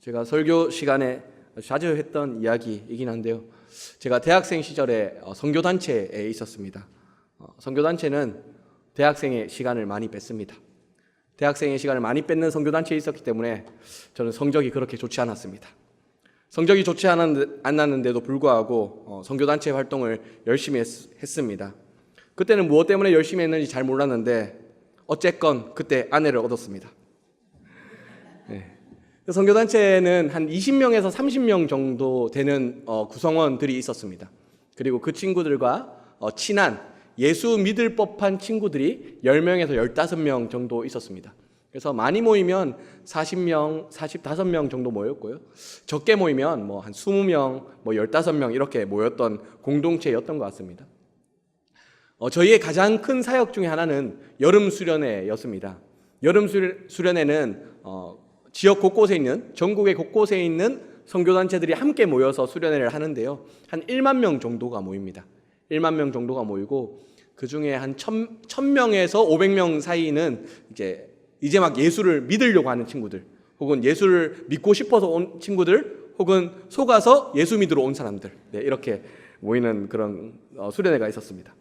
제가 설교 시간에 자주 했던 이야기이긴 한데요. 제가 대학생 시절에 선교단체에 있었습니다. 선교단체는 대학생의 시간을 많이 뺐습니다. 대학생의 시간을 많이 뺏는 선교단체에 있었기 때문에 저는 성적이 그렇게 좋지 않았습니다. 성적이 좋지 않았는데도 불구하고 선교단체 활동을 열심히 했습니다. 그때는 무엇 때문에 열심히 했는지 잘 몰랐는데 어쨌건 그때 아내를 얻었습니다. 네. 선교단체는 한 20명에서 30명 정도 되는 구성원들이 있었습니다. 그리고 그 친구들과 친한 예수 믿을 법한 친구들이 10명에서 15명 정도 있었습니다. 그래서 많이 모이면 40명, 45명 정도 모였고요. 적게 모이면 한 20명, 15명 이렇게 모였던 공동체였던 것 같습니다. 저희의 가장 큰 사역 중에 하나는 여름 수련회였습니다. 여름 수련회는 지역 곳곳에 있는, 전국의 곳곳에 있는 선교단체들이 함께 모여서 수련회를 하는데요. 한 1만 명 정도가 모입니다. 1만 명 정도가 모이고 그 중에 한 1000명에서 500명 사이는 이제 막 예수를 믿으려고 하는 친구들, 혹은 예수를 믿고 싶어서 온 친구들, 혹은 속아서 예수 믿으러 온 사람들, 이렇게 모이는 그런 수련회가 있었습니다.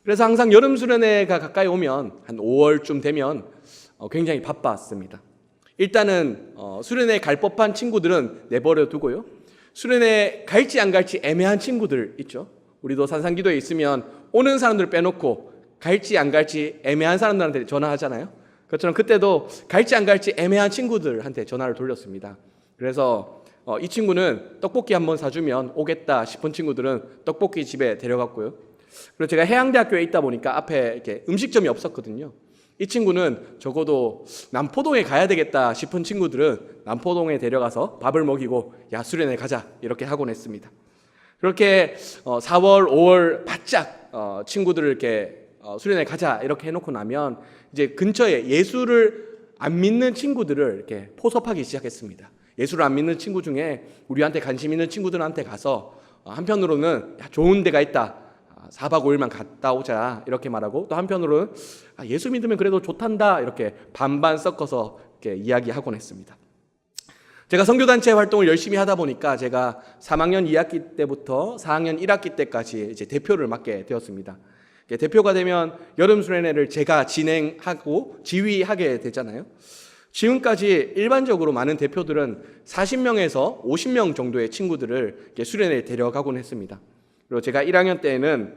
그래서 항상 여름 수련회가 가까이 오면 한 5월쯤 되면 굉장히 바빴습니다. 일단은 수련회 갈 법한 친구들은 내버려 두고요. 수련회 갈지 안 갈지 애매한 친구들 있죠. 우리도 산상기도에 있으면 오는 사람들 빼놓고 갈지 안 갈지 애매한 사람들한테 전화하잖아요. 그것처럼 그때도 갈지 안 갈지 애매한 친구들한테 전화를 돌렸습니다. 그래서 이 친구는 떡볶이 한번 사주면 오겠다 싶은 친구들은 떡볶이 집에 데려갔고요. 그리고 제가 해양대학교에 있다 보니까 앞에 이렇게 음식점이 없었거든요. 이 친구는 적어도 남포동에 가야 되겠다 싶은 친구들은 남포동에 데려가서 밥을 먹이고 야 수련회 가자 이렇게 하곤 했습니다. 그렇게 4월, 5월 바짝 친구들을 이렇게 수련회 가자 이렇게 해놓고 나면 이제 근처에 예수를 안 믿는 친구들을 이렇게 포섭하기 시작했습니다. 예수를 안 믿는 친구 중에 우리한테 관심 있는 친구들한테 가서 한편으로는 야, 좋은 데가 있다. 4박 5일만 갔다 오자 이렇게 말하고, 또 한편으로는 예수 믿으면 그래도 좋단다 이렇게 반반 섞어서 이렇게 이야기하곤 했습니다. 제가 선교단체 활동을 열심히 하다 보니까 제가 3학년 2학기 때부터 4학년 1학기 때까지 이제 대표를 맡게 되었습니다. 대표가 되면 여름 수련회를 제가 진행하고 지휘하게 되잖아요. 지금까지 일반적으로 많은 대표들은 40명에서 50명 정도의 친구들을 수련회에 데려가곤 했습니다. 그리고 제가 1학년 때에는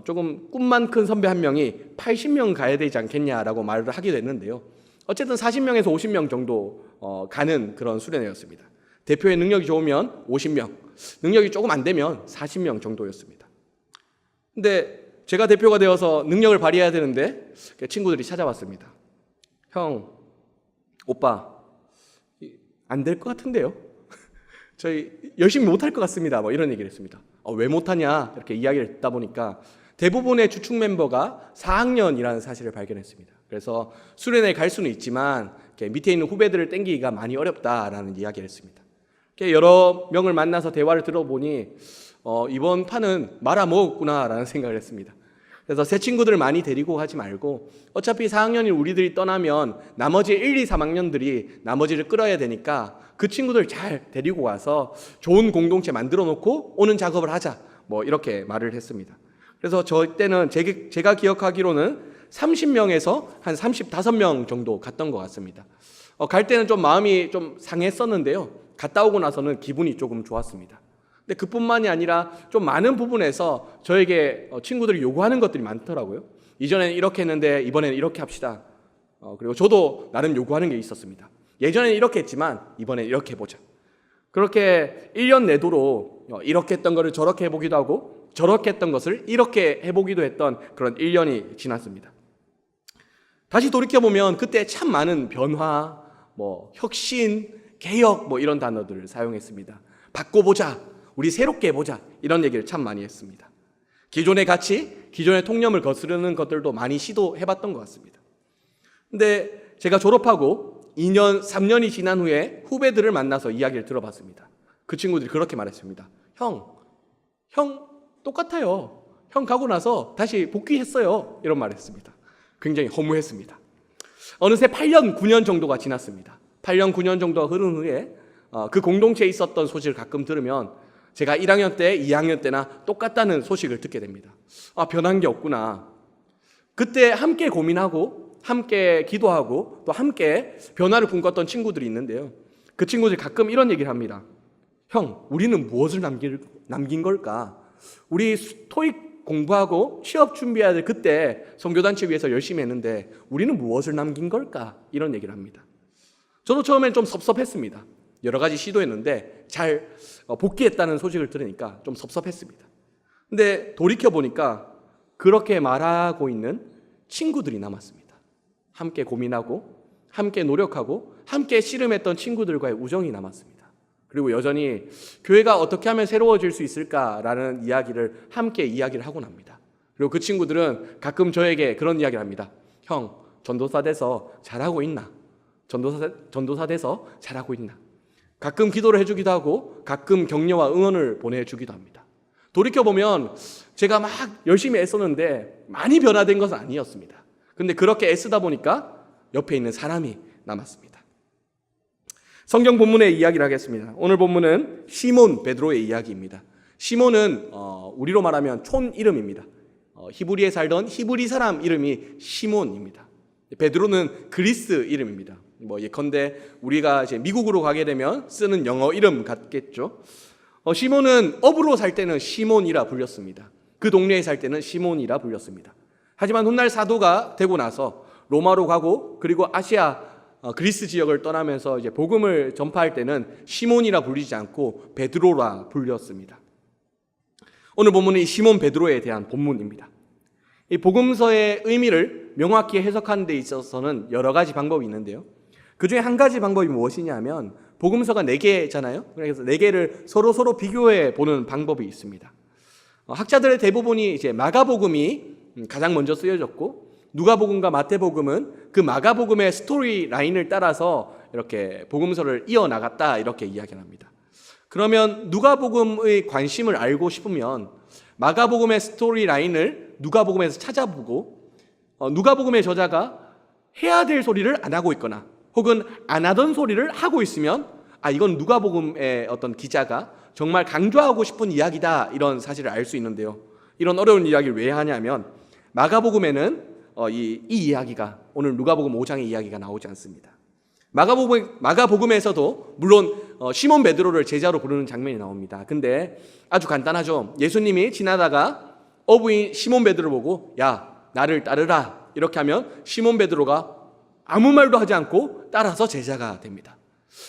조금 꿈만 큰 선배 한 명이 80명 가야 되지 않겠냐라고 말을 하기도 했는데요. 어쨌든 40명에서 50명 정도 가는 그런 수련회였습니다. 대표의 능력이 좋으면 50명, 능력이 조금 안 되면 40명 정도였습니다. 근데 제가 대표가 되어서 능력을 발휘해야 되는데 친구들이 찾아왔습니다. 형, 오빠, 안 될 것 같은데요? 저희 열심히 못할 것 같습니다. 이런 얘기를 했습니다. 왜 못하냐 이렇게 이야기를 듣다 보니까 대부분의 주축 멤버가 4학년이라는 사실을 발견했습니다. 그래서 수련회에 갈 수는 있지만 밑에 있는 후배들을 땡기기가 많이 어렵다라는 이야기를 했습니다. 여러 명을 만나서 대화를 들어보니 이번 판은 말아먹었구나라는 생각을 했습니다. 그래서 새 친구들을 많이 데리고 하지 말고 어차피 4학년인 우리들이 떠나면 나머지 1, 2, 3학년들이 나머지를 끌어야 되니까 그 친구들 잘 데리고 와서 좋은 공동체 만들어 놓고 오는 작업을 하자 이렇게 말을 했습니다. 그래서 저 때는 제가 기억하기로는 30명에서 한 35명 정도 갔던 것 같습니다. 갈 때는 좀 마음이 좀 상했었는데요. 갔다 오고 나서는 기분이 조금 좋았습니다. 근데 그뿐만이 아니라 좀 많은 부분에서 저에게 친구들이 요구하는 것들이 많더라고요. 이전에는 이렇게 했는데 이번에는 이렇게 합시다. 그리고 저도 나름 요구하는 게 있었습니다. 예전에는 이렇게 했지만 이번에는 이렇게 해보자. 그렇게 1년 내도록 이렇게 했던 것을 저렇게 해보기도 하고 저렇게 했던 것을 이렇게 해보기도 했던 그런 1년이 지났습니다. 다시 돌이켜보면 그때 참 많은 변화, 혁신, 개혁 이런 단어들을 사용했습니다. 바꿔보자, 우리 새롭게 해보자 이런 얘기를 참 많이 했습니다. 기존의 가치, 기존의 통념을 거스르는 것들도 많이 시도해봤던 것 같습니다. 근데 제가 졸업하고 2년, 3년이 지난 후에 후배들을 만나서 이야기를 들어봤습니다. 그 친구들이 그렇게 말했습니다. 형 똑같아요. 형 가고 나서 다시 복귀했어요. 이런 말을 했습니다. 굉장히 허무했습니다. 어느새 8년, 9년 정도가 지났습니다. 8년, 9년 정도가 흐른 후에 그 공동체에 있었던 소식을 가끔 들으면 제가 1학년 때, 2학년 때나 똑같다는 소식을 듣게 됩니다. 변한 게 없구나. 그때 함께 고민하고 함께 기도하고 또 함께 변화를 꿈꿨던 친구들이 있는데요. 그 친구들이 가끔 이런 얘기를 합니다. 형, 우리는 무엇을 남긴 걸까? 우리 토익 공부하고 취업 준비해야 될 그때 선교단체 위해서 열심히 했는데 우리는 무엇을 남긴 걸까? 이런 얘기를 합니다. 저도 처음엔 좀 섭섭했습니다. 여러 가지 시도했는데 잘 복귀했다는 소식을 들으니까 좀 섭섭했습니다. 근데 돌이켜보니까 그렇게 말하고 있는 친구들이 남았습니다. 함께 고민하고 함께 노력하고 함께 씨름했던 친구들과의 우정이 남았습니다. 그리고 여전히 교회가 어떻게 하면 새로워질 수 있을까라는 이야기를 함께 이야기를 하곤 합니다. 그리고 그 친구들은 가끔 저에게 그런 이야기를 합니다. 형, 전도사 돼서 잘하고 있나? 전도사 돼서 잘하고 있나? 가끔 기도를 해주기도 하고 가끔 격려와 응원을 보내주기도 합니다. 돌이켜보면 제가 막 열심히 애썼는데 많이 변화된 것은 아니었습니다. 근데 그렇게 애쓰다 보니까 옆에 있는 사람이 남았습니다. 성경 본문의 이야기를 하겠습니다. 오늘 본문은 시몬 베드로의 이야기입니다. 시몬은 우리로 말하면 촌 이름입니다. 히브리에 살던 히브리 사람 이름이 시몬입니다. 베드로는 그리스 이름입니다. 예컨대 우리가 이제 미국으로 가게 되면 쓰는 영어 이름 같겠죠. 시몬은 업으로 살 때는 시몬이라 불렸습니다. 그 동네에 살 때는 시몬이라 불렸습니다. 하지만 훗날 사도가 되고 나서 로마로 가고 그리고 아시아 그리스 지역을 떠나면서 이제 복음을 전파할 때는 시몬이라 불리지 않고 베드로라 불렸습니다. 오늘 본문은 이 시몬 베드로에 대한 본문입니다. 이 복음서의 의미를 명확히 해석하는 데 있어서는 여러 가지 방법이 있는데요. 그 중에 한 가지 방법이 무엇이냐면 복음서가 4개잖아요. 그래서 4개를 서로 비교해 보는 방법이 있습니다. 학자들의 대부분이 이제 마가복음이 가장 먼저 쓰여졌고 누가복음과 마태복음은 그 마가복음의 스토리 라인을 따라서 이렇게 복음서를 이어나갔다 이렇게 이야기를 합니다. 그러면 누가복음의 관심을 알고 싶으면 마가복음의 스토리 라인을 누가복음에서 찾아보고 누가복음의 저자가 해야 될 소리를 안 하고 있거나 혹은 안 하던 소리를 하고 있으면 이건 누가복음의 어떤 기자가 정말 강조하고 싶은 이야기다 이런 사실을 알 수 있는데요. 이런 어려운 이야기를 왜 하냐면 마가복음에는 이 이야기가 오늘 누가복음 5장의 이야기가 나오지 않습니다. 마가복음에서도 물론 시몬 베드로를 제자로 부르는 장면이 나옵니다. 근데 아주 간단하죠. 예수님이 지나다가 어부인 시몬 베드로를 보고 야 나를 따르라 이렇게 하면 시몬 베드로가 아무 말도 하지 않고 따라서 제자가 됩니다.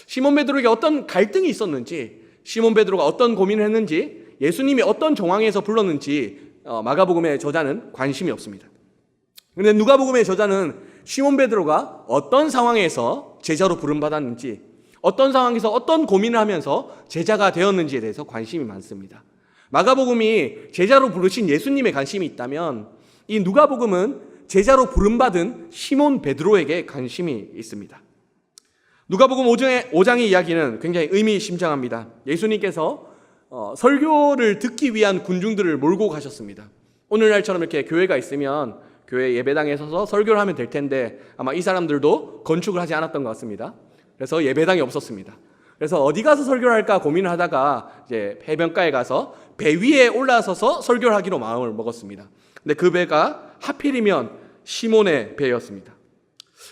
시몬 베드로에게 어떤 갈등이 있었는지 시몬 베드로가 어떤 고민을 했는지 예수님이 어떤 정황에서 불렀는지 마가복음의 저자는 관심이 없습니다. 그런데 누가복음의 저자는 시몬 베드로가 어떤 상황에서 제자로 부름받았는지 어떤 상황에서 어떤 고민을 하면서 제자가 되었는지에 대해서 관심이 많습니다. 마가복음이 제자로 부르신 예수님에 관심이 있다면 이 누가복음은 제자로 부름받은 시몬 베드로에게 관심이 있습니다. 누가복음 5장의 이야기는 굉장히 의미심장합니다. 예수님께서 설교를 듣기 위한 군중들을 몰고 가셨습니다. 오늘날처럼 이렇게 교회가 있으면 교회 예배당에 서서 설교를 하면 될 텐데 아마 이 사람들도 건축을 하지 않았던 것 같습니다. 그래서 예배당이 없었습니다. 그래서 어디 가서 설교를 할까 고민을 하다가 이제 해변가에 가서 배 위에 올라서서 설교를 하기로 마음을 먹었습니다. 근데 그 배가 하필이면 시몬의 배였습니다.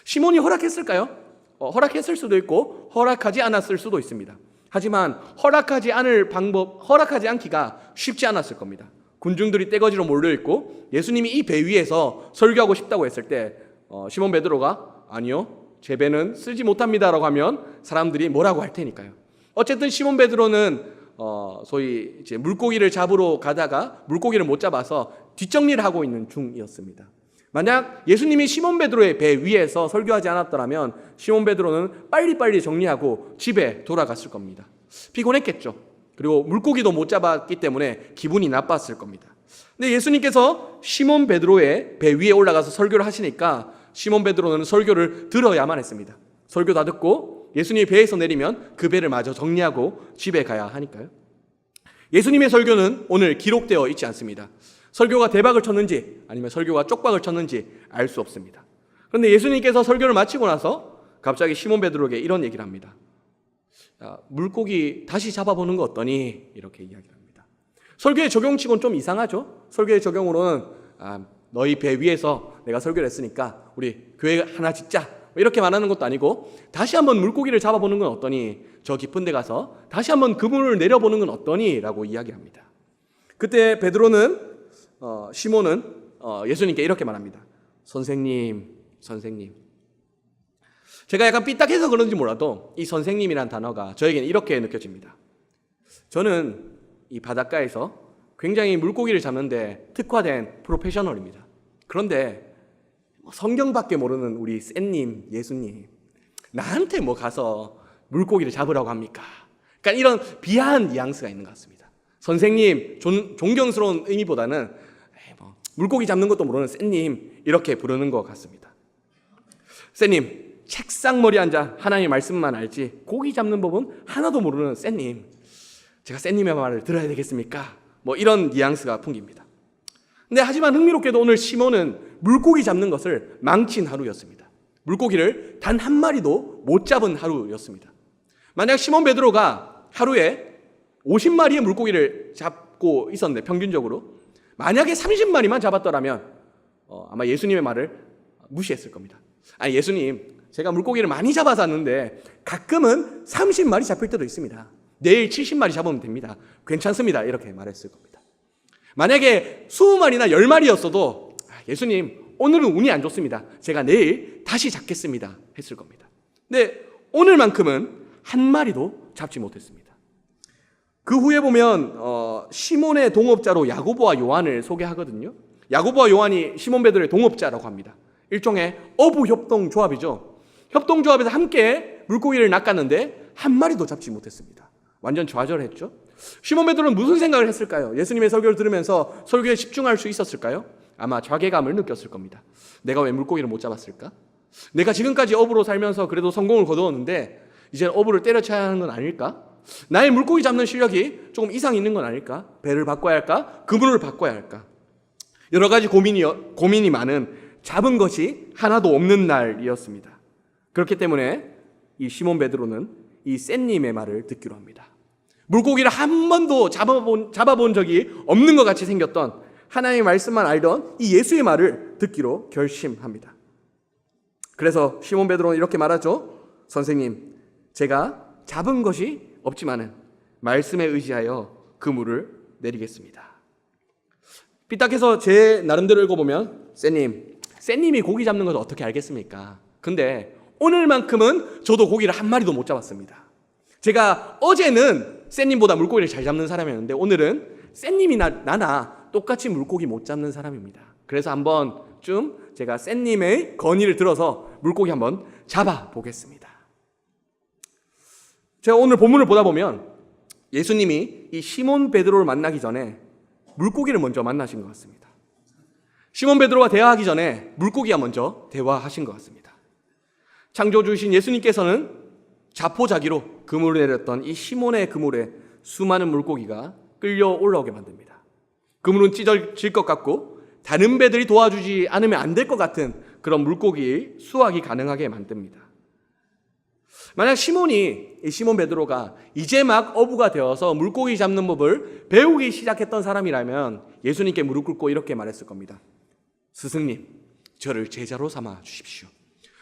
시몬이 허락했을까요? 허락했을 수도 있고 허락하지 않았을 수도 있습니다. 하지만 허락하지 않기가 쉽지 않았을 겁니다. 군중들이 떼거지로 몰려있고 예수님이 이 배 위에서 설교하고 싶다고 했을 때 시몬 베드로가 아니요 제 배는 쓰지 못합니다라고 하면 사람들이 뭐라고 할 테니까요. 어쨌든 시몬 베드로는 소위 이제 물고기를 잡으러 가다가 물고기를 못 잡아서 뒷정리를 하고 있는 중이었습니다. 만약 예수님이 시몬 베드로의 배 위에서 설교하지 않았더라면 시몬 베드로는 빨리빨리 정리하고 집에 돌아갔을 겁니다. 피곤했겠죠. 그리고 물고기도 못 잡았기 때문에 기분이 나빴을 겁니다. 근데 예수님께서 시몬 베드로의 배 위에 올라가서 설교를 하시니까 시몬 베드로는 설교를 들어야만 했습니다. 설교 다 듣고 예수님이 배에서 내리면 그 배를 마저 정리하고 집에 가야 하니까요. 예수님의 설교는 오늘 기록되어 있지 않습니다. 설교가 대박을 쳤는지 아니면 설교가 쪽박을 쳤는지 알 수 없습니다. 그런데 예수님께서 설교를 마치고 나서 갑자기 시몬 베드로에게 이런 얘기를 합니다. 물고기 다시 잡아보는 거 어떠니? 이렇게 이야기합니다. 설교의 적용치고는 좀 이상하죠? 설교의 적용으로는 너희 배 위에서 내가 설교를 했으니까 우리 교회 하나 짓자 이렇게 말하는 것도 아니고, 다시 한번 물고기를 잡아보는 건 어떠니? 저 깊은 데 가서 다시 한번 그물을 내려보는 건 어떠니? 라고 이야기합니다. 그때 베드로는 시몬은 예수님께 이렇게 말합니다. 선생님. 제가 약간 삐딱해서 그런지 몰라도 이 선생님이란 단어가 저에게는 이렇게 느껴집니다. 저는 이 바닷가에서 굉장히 물고기를 잡는데 특화된 프로페셔널입니다. 그런데 성경밖에 모르는 우리 쌤님, 예수님, 나한테 뭐 가서 물고기를 잡으라고 합니까? 그러니까 이런 비하한 뉘앙스가 있는 것 같습니다. 선생님, 존경스러운 의미보다는 물고기 잡는 것도 모르는 쌤님 이렇게 부르는 것 같습니다. 쌤님, 책상 머리에 앉아 하나님의 말씀만 알지 고기 잡는 법은 하나도 모르는 쌤님, 제가 쌤님의 말을 들어야 되겠습니까? 뭐 이런 뉘앙스가 풍깁니다. 근데 하지만 흥미롭게도 오늘 시몬은 물고기 잡는 것을 망친 하루였습니다. 물고기를 단 한 마리도 못 잡은 하루였습니다. 만약 시몬 베드로가 하루에 50마리의 물고기를 잡고 있었는데 평균적으로 만약에 30마리만 잡았더라면 아마 예수님의 말을 무시했을 겁니다. 아니 예수님, 제가 물고기를 많이 잡아서 왔는데 가끔은 30마리 잡힐 때도 있습니다. 내일 70마리 잡으면 됩니다. 괜찮습니다. 이렇게 말했을 겁니다. 만약에 20마리나 10마리였어도 예수님, 오늘은 운이 안 좋습니다. 제가 내일 다시 잡겠습니다. 했을 겁니다. 근데 오늘만큼은 한 마리도 잡지 못했습니다. 그 후에 보면 시몬의 동업자로 야고보와 요한을 소개하거든요. 야고보와 요한이 시몬 베드로의 동업자라고 합니다. 일종의 어부 협동조합이죠. 협동조합에서 함께 물고기를 낚았는데 한 마리도 잡지 못했습니다. 완전 좌절했죠. 시몬 베드로는 무슨 생각을 했을까요? 예수님의 설교를 들으면서 설교에 집중할 수 있었을까요? 아마 자괴감을 느꼈을 겁니다. 내가 왜 물고기를 못 잡았을까? 내가 지금까지 어부로 살면서 그래도 성공을 거두었는데 이제 어부를 때려쳐야 하는 건 아닐까? 나의 물고기 잡는 실력이 조금 이상 있는 건 아닐까? 배를 바꿔야 할까? 그물을 바꿔야 할까? 여러 가지 고민이 많은 잡은 것이 하나도 없는 날이었습니다. 그렇기 때문에 이 시몬 베드로는 이 쌤님의 말을 듣기로 합니다. 물고기를 한 번도 잡아본 적이 없는 것 같이 생겼던 하나님의 말씀만 알던 이 예수의 말을 듣기로 결심합니다. 그래서 시몬 베드로는 이렇게 말하죠. 선생님, 제가 잡은 것이 없지만은 말씀에 의지하여 그물을 내리겠습니다. 삐딱해서 제 나름대로 읽어보면 쌤님이 고기 잡는 것을 어떻게 알겠습니까? 근데 오늘만큼은 저도 고기를 한 마리도 못 잡았습니다. 제가 어제는 쌤님보다 물고기를 잘 잡는 사람이었는데 오늘은 쌤님이 나나 똑같이 물고기 못 잡는 사람입니다. 그래서 한번 좀 제가 쌤님의 건의를 들어서 물고기 한번 잡아보겠습니다. 제가 오늘 본문을 보다 보면 예수님이 이 시몬 베드로를 만나기 전에 물고기를 먼저 만나신 것 같습니다. 시몬 베드로와 대화하기 전에 물고기와 먼저 대화하신 것 같습니다. 창조주신 예수님께서는 자포자기로 그물을 내렸던 이 시몬의 그물에 수많은 물고기가 끌려 올라오게 만듭니다. 그물은 찢어질 것 같고 다른 배들이 도와주지 않으면 안 될 것 같은 그런 물고기 수확이 가능하게 만듭니다. 만약 시몬 베드로가 이제 막 어부가 되어서 물고기 잡는 법을 배우기 시작했던 사람이라면 예수님께 무릎 꿇고 이렇게 말했을 겁니다. 스승님, 저를 제자로 삼아 주십시오.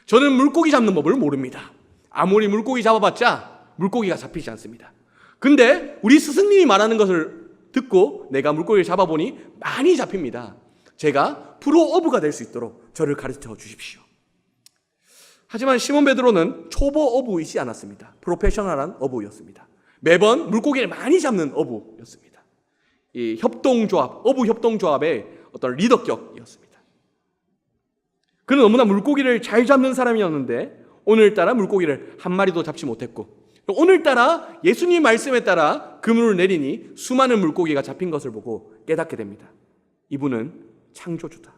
저는 물고기 잡는 법을 모릅니다. 아무리 물고기 잡아봤자 물고기가 잡히지 않습니다. 근데 우리 스승님이 말하는 것을 듣고 내가 물고기를 잡아보니 많이 잡힙니다. 제가 프로 어부가 될 수 있도록 저를 가르쳐 주십시오. 하지만 시몬 베드로는 초보 어부이지 않았습니다. 프로페셔널한 어부였습니다. 매번 물고기를 많이 잡는 어부였습니다. 이 어부 협동조합의 어떤 리더격이었습니다. 그는 너무나 물고기를 잘 잡는 사람이었는데 오늘따라 물고기를 한 마리도 잡지 못했고 오늘따라 예수님 말씀에 따라 그물을 내리니 수많은 물고기가 잡힌 것을 보고 깨닫게 됩니다. 이분은 창조주다.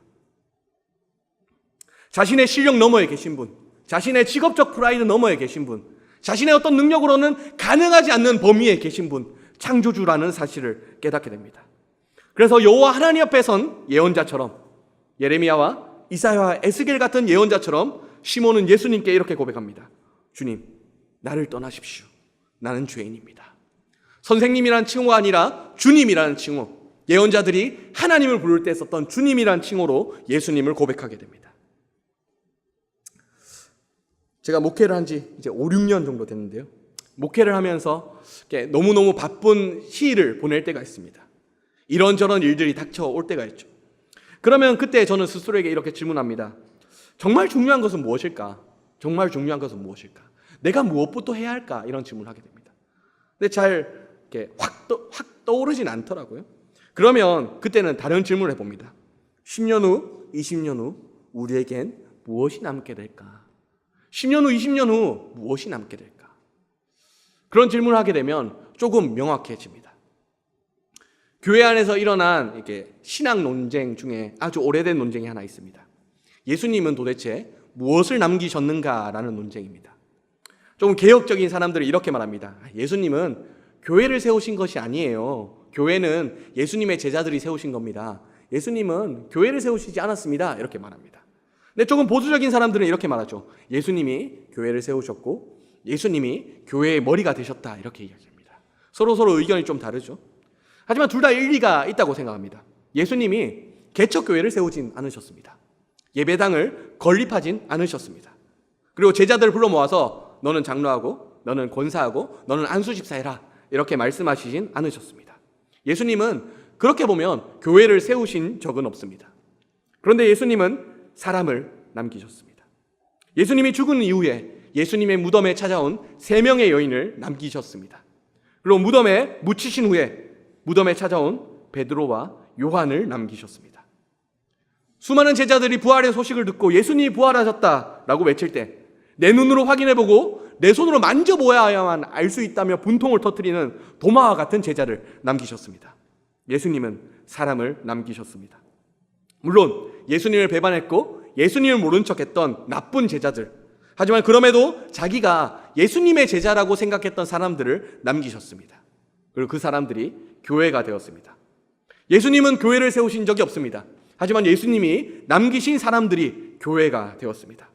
자신의 실력 너머에 계신 분, 자신의 직업적 프라이드 너머에 계신 분, 자신의 어떤 능력으로는 가능하지 않는 범위에 계신 분, 창조주라는 사실을 깨닫게 됩니다. 그래서 여호와 하나님 앞에 선 예언자처럼 예레미야와 이사야와 에스겔 같은 예언자처럼 시몬은 예수님께 이렇게 고백합니다. 주님, 나를 떠나십시오. 나는 죄인입니다. 선생님이란 칭호가 아니라 주님이라는 칭호, 예언자들이 하나님을 부를 때 썼던 주님이란 칭호로 예수님을 고백하게 됩니다. 제가 목회를 한 지 이제 5, 6년 정도 됐는데요. 목회를 하면서 너무너무 바쁜 시일을 보낼 때가 있습니다. 이런저런 일들이 닥쳐올 때가 있죠. 그러면 그때 저는 스스로에게 이렇게 질문합니다. 정말 중요한 것은 무엇일까? 정말 중요한 것은 무엇일까? 내가 무엇부터 해야 할까? 이런 질문을 하게 됩니다. 근데 잘 이렇게 확 떠오르진 않더라고요. 그러면 그때는 다른 질문을 해봅니다. 10년 후, 20년 후 우리에겐 무엇이 남게 될까? 10년 후, 20년 후 무엇이 남게 될까? 그런 질문을 하게 되면 조금 명확해집니다. 교회 안에서 일어난 이렇게 신학 논쟁 중에 아주 오래된 논쟁이 하나 있습니다. 예수님은 도대체 무엇을 남기셨는가라는 논쟁입니다. 조금 개혁적인 사람들은 이렇게 말합니다. 예수님은 교회를 세우신 것이 아니에요. 교회는 예수님의 제자들이 세우신 겁니다. 예수님은 교회를 세우시지 않았습니다. 이렇게 말합니다. 근데 조금 보수적인 사람들은 이렇게 말하죠. 예수님이 교회를 세우셨고 예수님이 교회의 머리가 되셨다. 이렇게 이야기합니다. 서로 의견이 좀 다르죠. 하지만 둘 다 일리가 있다고 생각합니다. 예수님이 개척교회를 세우진 않으셨습니다. 예배당을 건립하진 않으셨습니다. 그리고 제자들을 불러 모아서 너는 장로하고 너는 권사하고 너는 안수집사 해라 이렇게 말씀하시진 않으셨습니다. 예수님은 그렇게 보면 교회를 세우신 적은 없습니다. 그런데 예수님은 사람을 남기셨습니다. 예수님이 죽은 이후에 예수님의 무덤에 찾아온 3명의 여인을 남기셨습니다. 그리고 무덤에 묻히신 후에 무덤에 찾아온 베드로와 요한을 남기셨습니다. 수많은 제자들이 부활의 소식을 듣고 예수님이 부활하셨다라고 외칠 때 내 눈으로 확인해보고 내 손으로 만져보아야만 알 수 있다며 분통을 터뜨리는 도마와 같은 제자를 남기셨습니다. 예수님은 사람을 남기셨습니다. 물론 예수님을 배반했고 예수님을 모른 척했던 나쁜 제자들, 하지만 그럼에도 자기가 예수님의 제자라고 생각했던 사람들을 남기셨습니다. 그리고 그 사람들이 교회가 되었습니다. 예수님은 교회를 세우신 적이 없습니다. 하지만 예수님이 남기신 사람들이 교회가 되었습니다.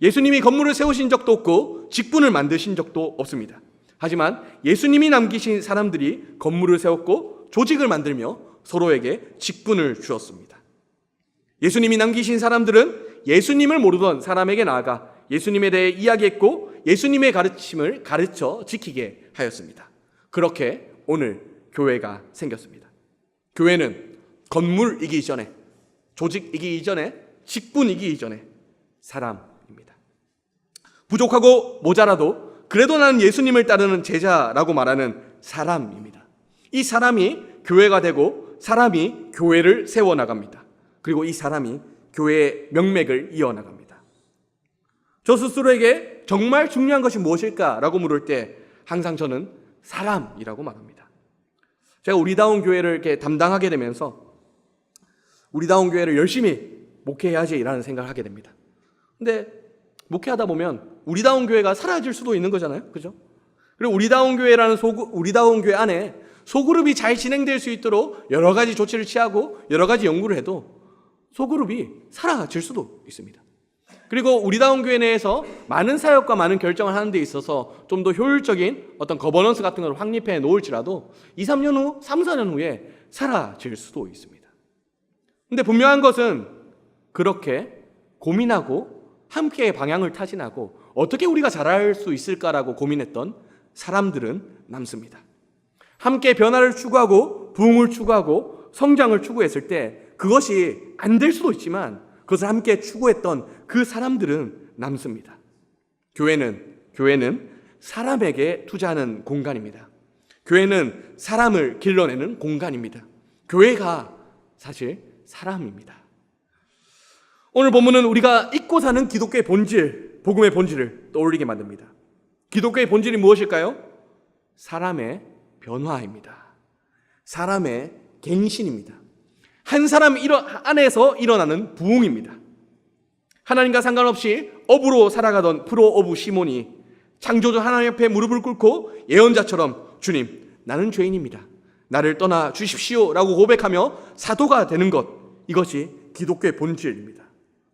예수님이 건물을 세우신 적도 없고 직분을 만드신 적도 없습니다. 하지만 예수님이 남기신 사람들이 건물을 세웠고 조직을 만들며 서로에게 직분을 주었습니다. 예수님이 남기신 사람들은 예수님을 모르던 사람에게 나아가 예수님에 대해 이야기했고 예수님의 가르침을 가르쳐 지키게 하였습니다. 그렇게 오늘 교회가 생겼습니다. 교회는 건물이기 이전에, 조직이기 이전에, 직분이기 이전에 사람입니다. 부족하고 모자라도 그래도 나는 예수님을 따르는 제자라고 말하는 사람입니다. 이 사람이 교회가 되고 사람이 교회를 세워나갑니다. 그리고 이 사람이 교회의 명맥을 이어나갑니다. 저 스스로에게 정말 중요한 것이 무엇일까라고 물을 때 항상 저는 사람이라고 말합니다. 제가 우리다운 교회를 이렇게 담당하게 되면서 우리다운 교회를 열심히 목회해야지라는 생각을 하게 됩니다. 근데 목회하다 보면 우리다운 교회가 사라질 수도 있는 거잖아요. 그죠? 그리고 우리다운 교회라는 우리다운 교회 안에 소그룹이 잘 진행될 수 있도록 여러 가지 조치를 취하고 여러 가지 연구를 해도 소그룹이 사라질 수도 있습니다. 그리고 우리다운 교회 내에서 많은 사역과 많은 결정을 하는 데 있어서 좀 더 효율적인 어떤 거버넌스 같은 걸 확립해 놓을지라도 2, 3년 후, 3, 4년 후에 사라질 수도 있습니다. 근데 분명한 것은 그렇게 고민하고 함께 방향을 타진하고 어떻게 우리가 잘할 수 있을까라고 고민했던 사람들은 남습니다. 함께 변화를 추구하고 부흥을 추구하고 성장을 추구했을 때 그것이 안 될 수도 있지만 그것을 함께 추구했던 그 사람들은 남습니다. 교회는 사람에게 투자하는 공간입니다. 교회는 사람을 길러내는 공간입니다. 교회가 사실 사람입니다. 오늘 본문은 우리가 잊고 사는 기독교의 본질, 복음의 본질을 떠올리게 만듭니다. 기독교의 본질이 무엇일까요? 사람의 변화입니다. 사람의 갱신입니다. 한 사람 안에서 일어나는 부흥입니다. 하나님과 상관없이 업으로 살아가던 프로 오브 시몬이 창조주 하나님 앞에 무릎을 꿇고 예언자처럼 주님, 나는 죄인입니다. 나를 떠나 주십시오 라고 고백하며 사도가 되는 것, 이것이 기독교의 본질입니다.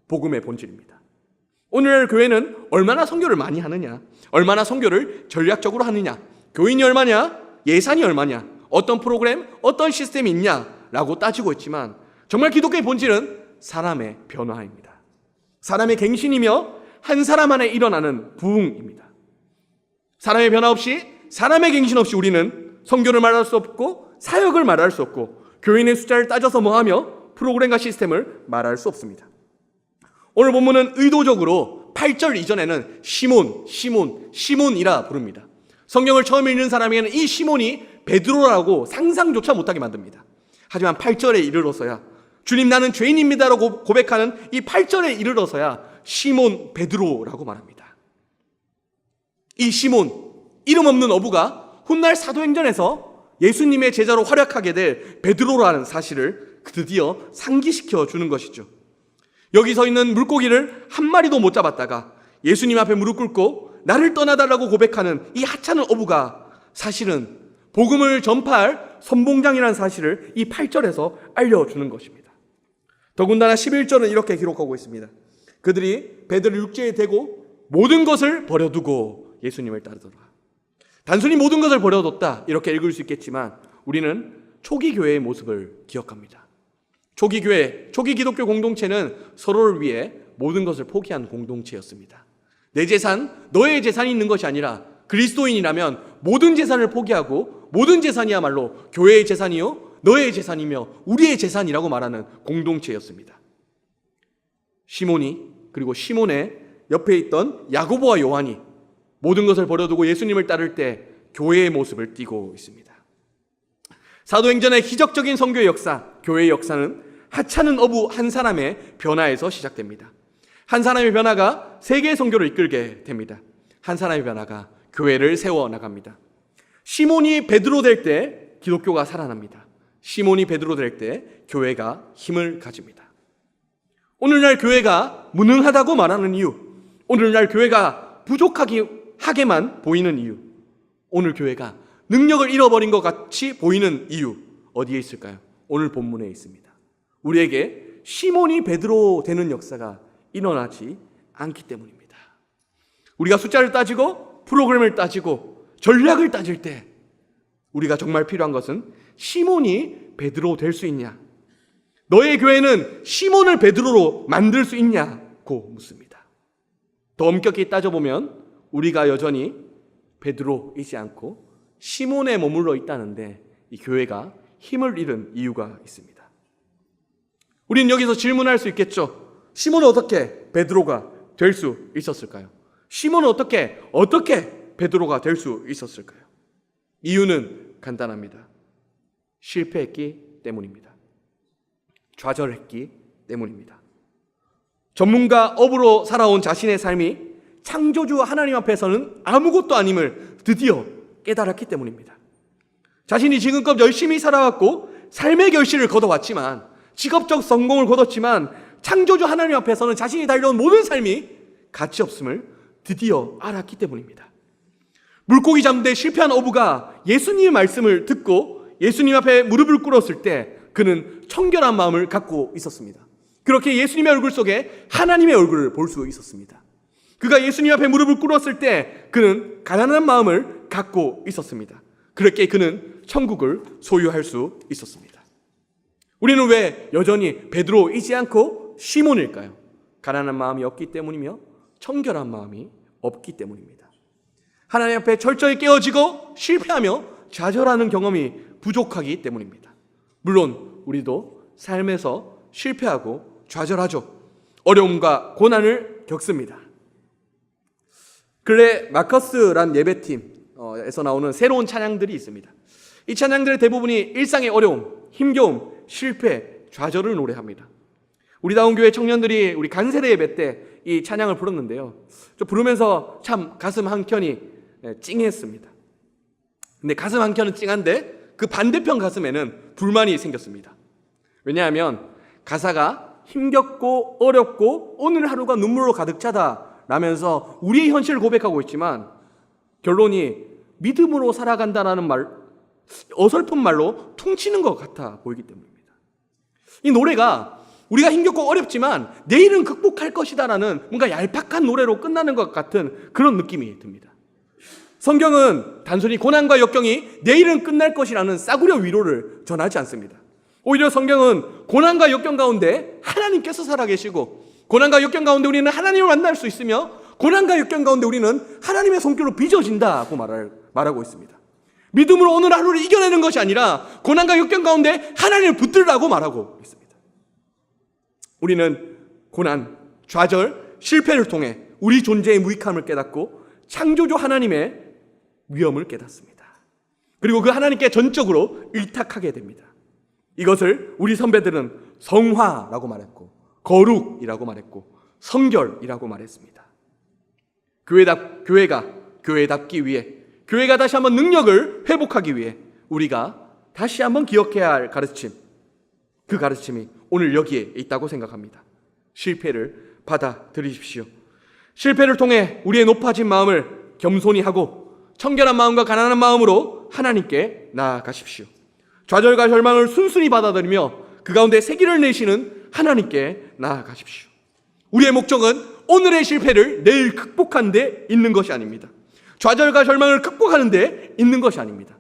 복음의 본질입니다. 오늘 교회는 얼마나 선교를 많이 하느냐, 얼마나 선교를 전략적으로 하느냐, 교인이 얼마냐? 예산이 얼마냐? 어떤 프로그램, 어떤 시스템이 있냐라고 따지고 있지만 정말 기독교의 본질은 사람의 변화입니다. 사람의 갱신이며 한 사람 안에 일어나는 부흥입니다. 사람의 변화 없이, 사람의 갱신 없이 우리는 선교를 말할 수 없고 사역을 말할 수 없고 교인의 숫자를 따져서 뭐하며 프로그램과 시스템을 말할 수 없습니다. 오늘 본문은 의도적으로 8절 이전에는 시몬이라 부릅니다. 성경을 처음 읽는 사람에게는 이 시몬이 베드로라고 상상조차 못하게 만듭니다. 하지만 8절에 이르러서야 주님 나는 죄인입니다라고 고백하는 이 8절에 이르러서야 시몬 베드로라고 말합니다. 이 시몬, 이름 없는 어부가 훗날 사도행전에서 예수님의 제자로 활약하게 될 베드로라는 사실을 드디어 상기시켜 주는 것이죠. 여기 서 있는 물고기를 한 마리도 못 잡았다가 예수님 앞에 무릎 꿇고 나를 떠나달라고 고백하는 이 하찮은 어부가 사실은 복음을 전파할 선봉장이라는 사실을 이 8절에서 알려주는 것입니다. 더군다나 11절은 이렇게 기록하고 있습니다. 그들이 배들을 육지에 대고 모든 것을 버려두고 예수님을 따르더라. 단순히 모든 것을 버려뒀다 이렇게 읽을 수 있겠지만 우리는 초기 교회의 모습을 기억합니다. 초기 교회, 초기 기독교 공동체는 서로를 위해 모든 것을 포기한 공동체였습니다. 내 재산, 너의 재산이 있는 것이 아니라 그리스도인이라면 모든 재산을 포기하고 모든 재산이야말로 교회의 재산이요 너의 재산이며 우리의 재산이라고 말하는 공동체였습니다. 시몬이, 그리고 시몬의 옆에 있던 야고보와 요한이 모든 것을 버려두고 예수님을 따를 때 교회의 모습을 띠고 있습니다. 사도행전의 기적적인 선교의 역사, 교회의 역사는 하찮은 어부 한 사람의 변화에서 시작됩니다. 한 사람의 변화가 세계의 선교를 이끌게 됩니다. 한 사람의 변화가 교회를 세워나갑니다. 시몬이 베드로 될 때 기독교가 살아납니다. 시몬이 베드로 될 때 교회가 힘을 가집니다. 오늘날 교회가 무능하다고 말하는 이유, 오늘날 교회가 부족하게만 보이는 이유, 오늘 교회가 능력을 잃어버린 것 같이 보이는 이유 어디에 있을까요? 오늘 본문에 있습니다. 우리에게 시몬이 베드로 되는 역사가 일어나지 않기 때문입니다. 우리가 숫자를 따지고 프로그램을 따지고 전략을 따질 때 우리가 정말 필요한 것은 시몬이 베드로 될 수 있냐? 너의 교회는 시몬을 베드로로 만들 수 있냐고 묻습니다. 더 엄격히 따져보면 우리가 여전히 베드로이지 않고 시몬에 머물러 있다는데 이 교회가 힘을 잃은 이유가 있습니다. 우리는 여기서 질문할 수 있겠죠. 시몬은 어떻게 베드로가 될 수 있었을까요? 시몬은 어떻게 베드로가 될 수 있었을까요? 이유는 간단합니다. 실패했기 때문입니다. 좌절했기 때문입니다. 전문가 업으로 살아온 자신의 삶이 창조주 하나님 앞에서는 아무것도 아님을 드디어 깨달았기 때문입니다. 자신이 지금껏 열심히 살아왔고 삶의 결실을 거둬왔지만, 직업적 성공을 거뒀지만 창조주 하나님 앞에서는 자신이 달려온 모든 삶이 가치 없음을 드디어 알았기 때문입니다. 물고기 잡는데 실패한 어부가 예수님의 말씀을 듣고 예수님 앞에 무릎을 꿇었을 때 그는 청결한 마음을 갖고 있었습니다. 그렇게 예수님의 얼굴 속에 하나님의 얼굴을 볼 수 있었습니다. 그가 예수님 앞에 무릎을 꿇었을 때 그는 가난한 마음을 갖고 있었습니다. 그렇게 그는 천국을 소유할 수 있었습니다. 우리는 왜 여전히 베드로이지 않고 시몬일까요? 가난한 마음이 없기 때문이며 청결한 마음이 없기 때문입니다. 하나님 앞에 철저히 깨어지고 실패하며 좌절하는 경험이 부족하기 때문입니다. 물론 우리도 삶에서 실패하고 좌절하죠. 어려움과 고난을 겪습니다. 근래 마커스란 예배팀에서 나오는 새로운 찬양들이 있습니다. 이 찬양들의 대부분이 일상의 어려움, 힘겨움, 실패, 좌절을 노래합니다. 우리다운 교회 청년들이 우리 간세례 예배 때 이 찬양을 불렀는데요, 저 부르면서 참 가슴 한켠이 찡했습니다. 근데 가슴 한켠은 찡한데 그 반대편 가슴에는 불만이 생겼습니다. 왜냐하면 가사가 힘겹고 어렵고 오늘 하루가 눈물로 가득 차다 라면서 우리의 현실을 고백하고 있지만 결론이 믿음으로 살아간다라는 말, 어설픈 말로 퉁치는 것 같아 보이기 때문입니다. 이 노래가 우리가 힘겹고 어렵지만 내일은 극복할 것이다라는 뭔가 얄팍한 노래로 끝나는 것 같은 그런 느낌이 듭니다. 성경은 단순히 고난과 역경이 내일은 끝날 것이라는 싸구려 위로를 전하지 않습니다. 오히려 성경은 고난과 역경 가운데 하나님께서 살아계시고, 고난과 역경 가운데 우리는 하나님을 만날 수 있으며, 고난과 역경 가운데 우리는 하나님의 손길로 빚어진다고 말하고 있습니다. 믿음으로 오늘 하루를 이겨내는 것이 아니라 고난과 역경 가운데 하나님을 붙들라고 말하고 있습니다. 우리는 고난, 좌절, 실패를 통해 우리 존재의 무익함을 깨닫고 창조주 하나님의 위엄을 깨닫습니다. 그리고 그 하나님께 전적으로 의탁하게 됩니다. 이것을 우리 선배들은 성화라고 말했고, 거룩이라고 말했고, 성결이라고 말했습니다. 교회가 교회답기 위해, 교회가 다시 한번 능력을 회복하기 위해 우리가 다시 한번 기억해야 할 가르침, 그 가르침이 오늘 여기에 있다고 생각합니다. 실패를 받아들이십시오. 실패를 통해 우리의 높아진 마음을 겸손히 하고 청결한 마음과 가난한 마음으로 하나님께 나아가십시오. 좌절과 절망을 순순히 받아들이며 그 가운데 새길을 내시는 하나님께 나아가십시오. 우리의 목적은 오늘의 실패를 내일 극복하는 데 있는 것이 아닙니다. 좌절과 절망을 극복하는 데 있는 것이 아닙니다.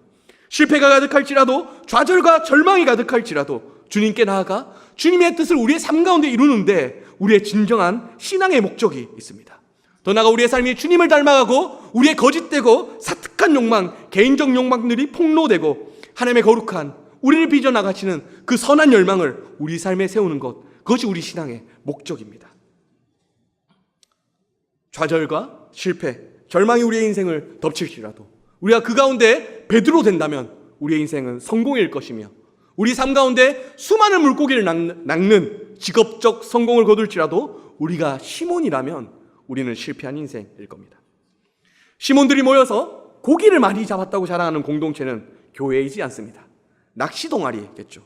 실패가 가득할지라도, 좌절과 절망이 가득할지라도 주님께 나아가 주님의 뜻을 우리의 삶 가운데 이루는데 우리의 진정한 신앙의 목적이 있습니다. 더 나아가 우리의 삶이 주님을 닮아가고 우리의 거짓되고 사특한 욕망, 개인적 욕망들이 폭로되고 하나님의 거룩한 우리를 빚어나가시는 그 선한 열망을 우리 삶에 세우는 것, 그것이 우리 신앙의 목적입니다. 좌절과 실패, 절망이 우리의 인생을 덮칠지라도 우리가 그 가운데 베드로 된다면 우리의 인생은 성공일 것이며, 우리 삶 가운데 수많은 물고기를 낚는 직업적 성공을 거둘지라도 우리가 시몬이라면 우리는 실패한 인생일 겁니다. 시몬들이 모여서 고기를 많이 잡았다고 자랑하는 공동체는 교회이지 않습니다. 낚시 동아리겠죠.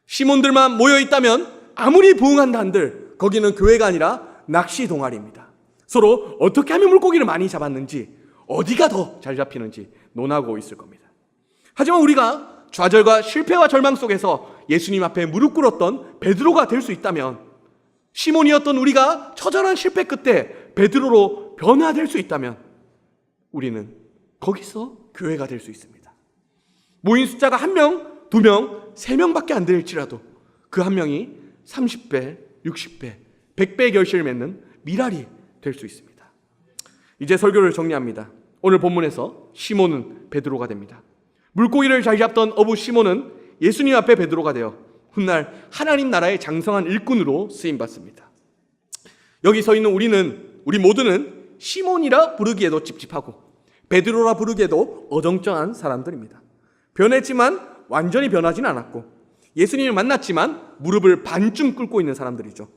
시몬들만 모여있다면 아무리 부흥한다 한들 거기는 교회가 아니라 낚시 동아리입니다. 서로 어떻게 하면 물고기를 많이 잡았는지, 어디가 더 잘 잡히는지 논하고 있을 겁니다. 하지만 우리가 좌절과 실패와 절망 속에서 예수님 앞에 무릎 꿇었던 베드로가 될 수 있다면, 시몬이었던 우리가 처절한 실패 끝에 베드로로 변화될 수 있다면 우리는 거기서 교회가 될 수 있습니다. 모인 숫자가 1명, 2명, 3명밖에 안 될지라도 그 한 명이 30배, 60배, 100배의 결실을 맺는 미랄이 될 수 있습니다. 이제 설교를 정리합니다. 오늘 본문에서 시몬은 베드로가 됩니다. 물고기를 잘 잡던 어부 시몬은 예수님 앞에 베드로가 되어 훗날 하나님 나라의 장성한 일꾼으로 쓰임받습니다. 여기 서 있는 우리 모두는 시몬이라 부르기에도 찝찝하고 베드로라 부르기에도 어정쩡한 사람들입니다. 변했지만 완전히 변하진 않았고, 예수님을 만났지만 무릎을 반쯤 꿇고 있는 사람들이죠.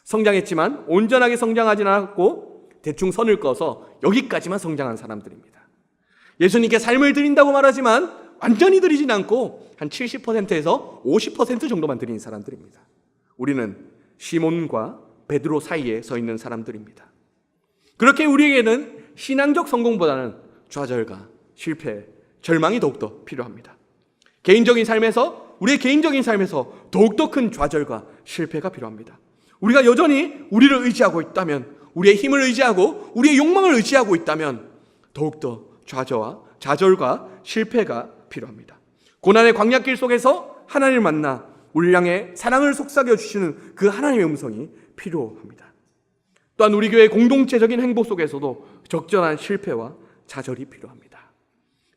성장했지만 온전하게 성장하진 않았고 대충 선을 그어서 여기까지만 성장한 사람들입니다. 예수님께 삶을 드린다고 말하지만 완전히 드리진 않고 한 70%에서 50% 정도만 드린 사람들입니다. 우리는 시몬과 베드로 사이에 서 있는 사람들입니다. 그렇게 우리에게는 신앙적 성공보다는 좌절과 실패, 절망이 더욱더 필요합니다. 우리의 개인적인 삶에서 더욱더 큰 좌절과 실패가 필요합니다. 우리가 여전히 우리를 의지하고 있다면, 우리의 힘을 의지하고 우리의 욕망을 의지하고 있다면 더욱더 좌절과 실패가 필요합니다. 고난의 광야길 속에서 하나님을 만나 우리를 향해 사랑을 속삭여 주시는 그 하나님의 음성이 필요합니다. 또한 우리 교회의 공동체적인 행보 속에서도 적절한 실패와 좌절이 필요합니다.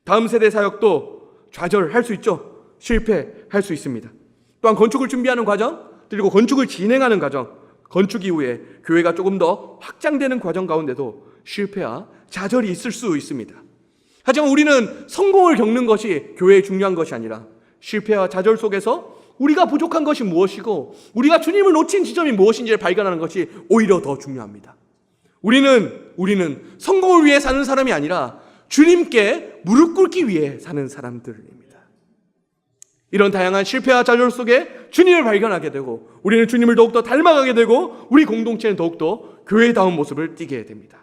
다음 세대 사역도 좌절할 수 있죠. 실패할 수 있습니다. 또한 건축을 준비하는 과정, 그리고 건축을 진행하는 과정, 건축 이후에 교회가 조금 더 확장되는 과정 가운데도 실패와 좌절이 있을 수 있습니다. 하지만 우리는 성공을 겪는 것이 교회에 중요한 것이 아니라 실패와 좌절 속에서 우리가 부족한 것이 무엇이고 우리가 주님을 놓친 지점이 무엇인지를 발견하는 것이 오히려 더 중요합니다. 우리는 성공을 위해 사는 사람이 아니라 주님께 무릎 꿇기 위해 사는 사람들입니다. 이런 다양한 실패와 좌절 속에 주님을 발견하게 되고 우리는 주님을 더욱더 닮아가게 되고 우리 공동체는 더욱더 교회다운 모습을 띠게 됩니다.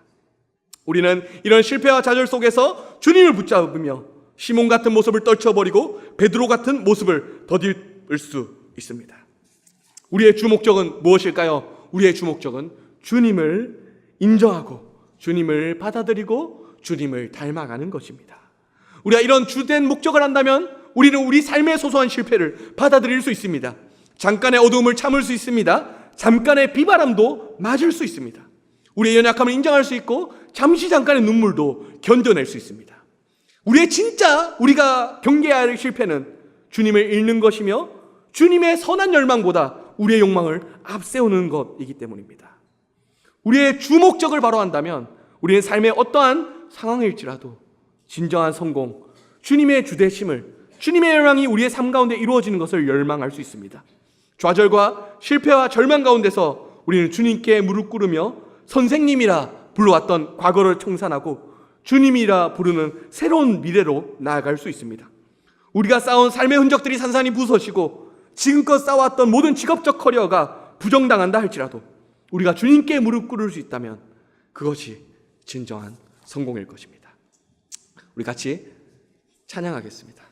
우리는 이런 실패와 좌절 속에서 주님을 붙잡으며 시몬 같은 모습을 떨쳐버리고 베드로 같은 모습을 덧입을 수 있습니다. 우리의 주목적은 무엇일까요? 우리의 주목적은 주님을 인정하고 주님을 받아들이고 주님을 닮아가는 것입니다. 우리가 이런 주된 목적을 한다면 우리는 우리 삶의 소소한 실패를 받아들일 수 있습니다. 잠깐의 어두움을 참을 수 있습니다. 잠깐의 비바람도 맞을 수 있습니다. 우리의 연약함을 인정할 수 있고 잠시 잠깐의 눈물도 견뎌낼 수 있습니다. 우리가 경계해야 할 실패는 주님을 잃는 것이며 주님의 선한 열망보다 우리의 욕망을 앞세우는 것이기 때문입니다. 우리의 주 목적을 바로 한다면 우리는 삶의 어떠한 상황일지라도 진정한 성공, 주님의 주되심을, 주님의 열망이 우리의 삶 가운데 이루어지는 것을 열망할 수 있습니다. 좌절과 실패와 절망 가운데서 우리는 주님께 무릎 꿇으며 선생님이라 불러왔던 과거를 청산하고 주님이라 부르는 새로운 미래로 나아갈 수 있습니다. 우리가 쌓아온 삶의 흔적들이 산산이 부서지고 지금껏 쌓아왔던 모든 직업적 커리어가 부정당한다 할지라도 우리가 주님께 무릎 꿇을 수 있다면 그것이 진정한 성공일 것입니다. 우리 같이 찬양하겠습니다.